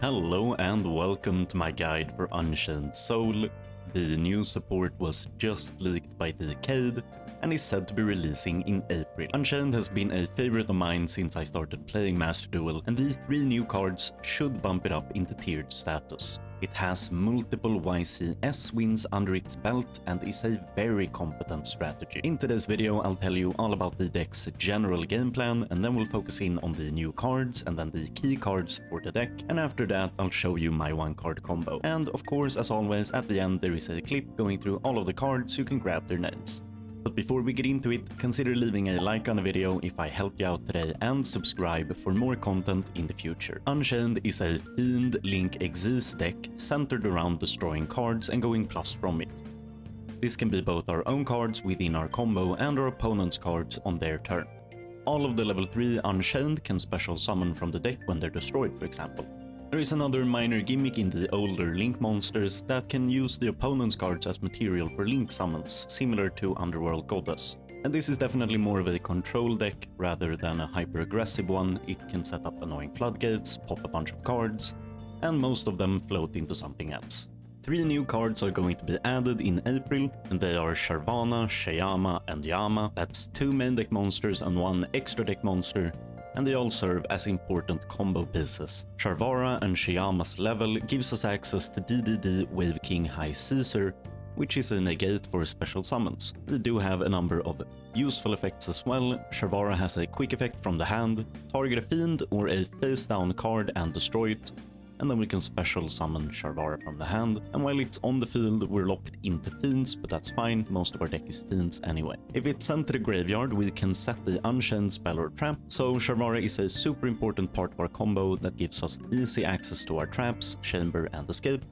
Hello and welcome to my guide for Unchained Soul. The new support was just leaked by Dkayed and is said to be releasing in April. Unchained has been a favorite of mine since I started playing Master Duel, and these 3 new cards should bump it up into tiered status. It has multiple YCS wins under its belt and is a very competent strategy. In today's video I'll tell you all about the deck's general game plan, and then we'll focus in on the new cards and then the key cards for the deck, and after that I'll show you my 1-card combo. And of course, as always, at the end there is a clip going through all of the cards so you can grab their names. But before we get into it, consider leaving a like on the video if I helped you out today, and subscribe for more content in the future. Unchained is a Fiend Link Exist deck centered around destroying cards and going plus from it. This can be both our own cards within our combo and our opponent's cards on their turn. All of the level 3 Unchained can special summon from the deck when they're destroyed, for example. There is another minor gimmick in the older Link monsters that can use the opponent's cards as material for Link summons, similar to Underworld Goddess. And this is definitely more of a control deck rather than a hyper-aggressive one. It can set up annoying floodgates, pop a bunch of cards, and most of them float into something else. 3 new cards are going to be added in April, and they are Sharvana, Shayama, and Yama. That's 2 main deck monsters and 1 extra deck monster, and they all serve as important combo pieces. Sharvara and Shayama's level gives us access to DDD Wave King High Caesar, which is a negate for special summons. They do have a number of useful effects as well. Sharvara has a quick effect from the hand, target a fiend or a face down card and destroy it, and then we can special summon Sharvara from the hand, and while it's on the field we're locked into fiends, but that's fine, most of our deck is fiends anyway. If it's sent to the graveyard we can set the Unchained spell or trap, so Sharvara is a super important part of our combo that gives us easy access to our traps, chamber and escape,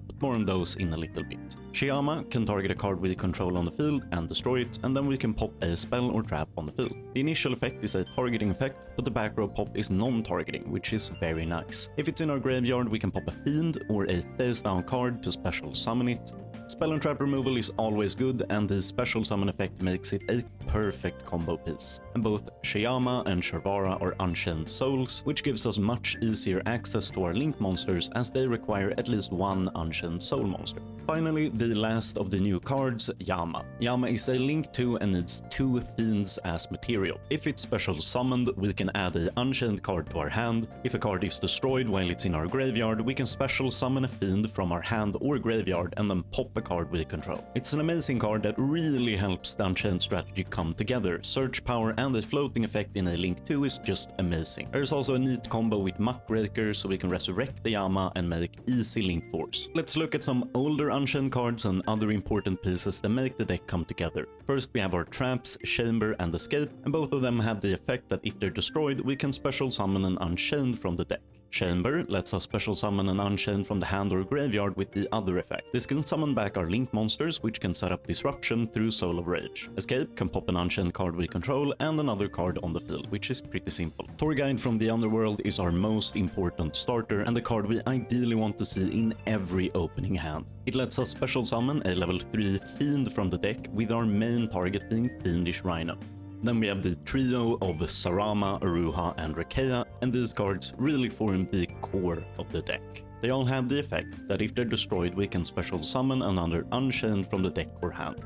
but more on those in a little bit. Shayama can target a card we control on the field and destroy it, and then we can pop a spell or trap on the field. The initial effect is a targeting effect, but the back row pop is non-targeting, which is very nice. If it's in our graveyard we can pop a fiend or a face down card to special summon it. Spell and trap removal is always good, and the special summon effect makes it a perfect combo piece. And both Shayama and Sharvara are Unchained Souls, which gives us much easier access to our Link monsters as they require at least 1 Unchained Soul monster. Finally, the last of the new cards, Yama. Yama is a Link 2 and needs 2 fiends as material. If it's special summoned, we can add an Unchained card to our hand. If a card is destroyed while it's in our graveyard, we can special summon a fiend from our hand or graveyard and then pop a card we control. It's an amazing card that really helps the Unchained strategy come together. Search power and the floating effect in a Link 2 is just amazing. There's also a neat combo with Muckraker, so we can resurrect the Yama and make easy Link Force. Let's look at some older Unchained cards and other important pieces that make the deck come together. First we have our traps, chamber and escape, and both of them have the effect that if they're destroyed we can special summon an Unchained from the deck. Chamber lets us special summon an Unchained from the hand or graveyard with the other effect. This can summon back our Link monsters, which can set up disruption through Soul of Rage. Escape can pop an Unchained card we control and another card on the field, which is pretty simple. Dkayed from the Underworld is our most important starter and the card we ideally want to see in every opening hand. It lets us special summon a level 3 Fiend from the deck, with our main target being Fiendish Rhino. Then we have the trio of Sarama, Aruha and Dkayed, and these cards really form the core of the deck. They all have the effect that if they're destroyed we can special summon another Unchained from the deck or hand.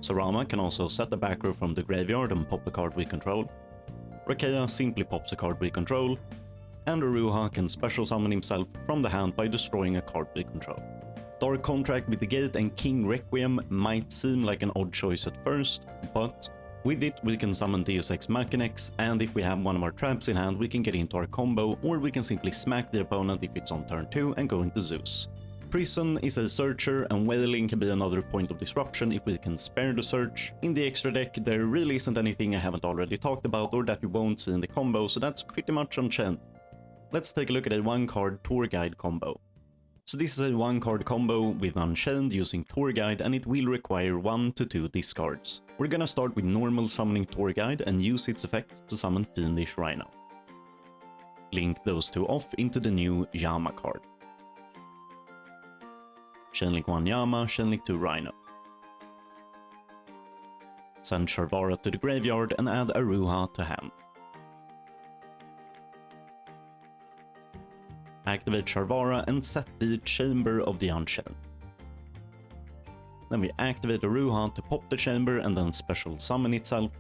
Sarama can also set the back row from the graveyard and pop a card we control. Dkayed simply pops a card we control, and Aruha can special summon himself from the hand by destroying a card we control. Dark Contract with the Gate and King Requiem might seem like an odd choice at first, but with it we can summon Deus Ex Machinex, and if we have one of our traps in hand we can get into our combo, or we can simply smack the opponent if it's on turn 2 and go into Zeus. Prison is a searcher, and Wailing can be another point of disruption if we can spare the search. In the extra deck there really isn't anything I haven't already talked about or that you won't see in the combo, so that's pretty much Unchained. Let's take a look at a 1-card Dkayed combo. So this is a 1-card combo with Unchained using Dkayed, and it will require 1 to 2 discards. We're gonna start with normal summoning Dkayed and use its effect to summon Fiendish Rhino. Link those 2 off into the new Yama card. Chainlink 1 Yama, Chainlink 2 Rhino. Send Sharvara to the graveyard and add Aruha to hand. activate Sharvara and set the Chamber of the Unchained. Then we activate Aruha to pop the chamber and then special summon itself.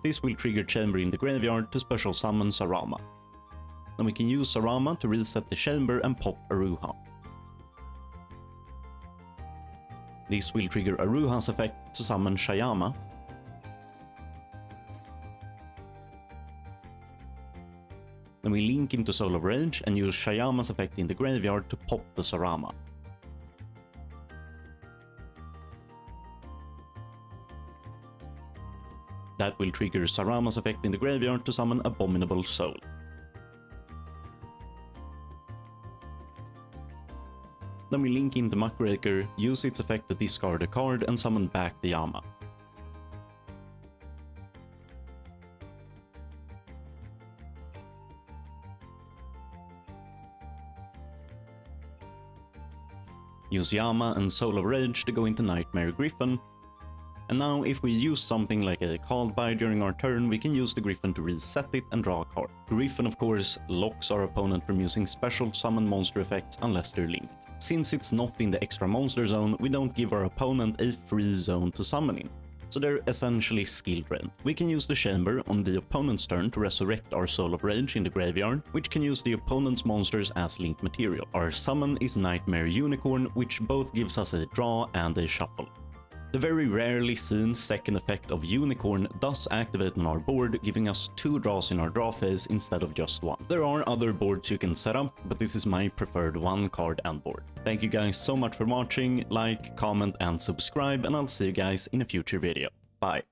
This will trigger chamber in the graveyard to special summon Sarama. Then we can use Sarama to reset the chamber and pop Aruha. This will trigger Aruha's effect to summon Shayama. Then we link into Soul of Rage and use Shayama's effect in the graveyard to pop the Sarama. That will trigger Sarama's effect in the graveyard to summon Abominable Soul. Then we link into Muckraker, use its effect to discard a card and summon back the Yama. Use Yama and Soul of Rage to go into Nightmare Griffin. And now if we use something like a Called By during our turn, we can use the Griffin to reset it and draw a card. Griffin of course locks our opponent from using special summon monster effects unless they're linked. Since it's not in the extra monster zone, we don't give our opponent a free zone to summon in. So they're essentially skill drained. We can use the chamber on the opponent's turn to resurrect our Soul of Rage in the graveyard, which can use the opponent's monsters as link material. Our summon is Nightmare Unicorn, which both gives us a draw and a shuffle. The very rarely seen second effect of Unicorn does activate on our board, giving us 2 draws in our draw phase instead of just 1. There are other boards you can set up, but this is my preferred 1-card end board. Thank you guys so much for watching, like, comment and subscribe, and I'll see you guys in a future video. Bye!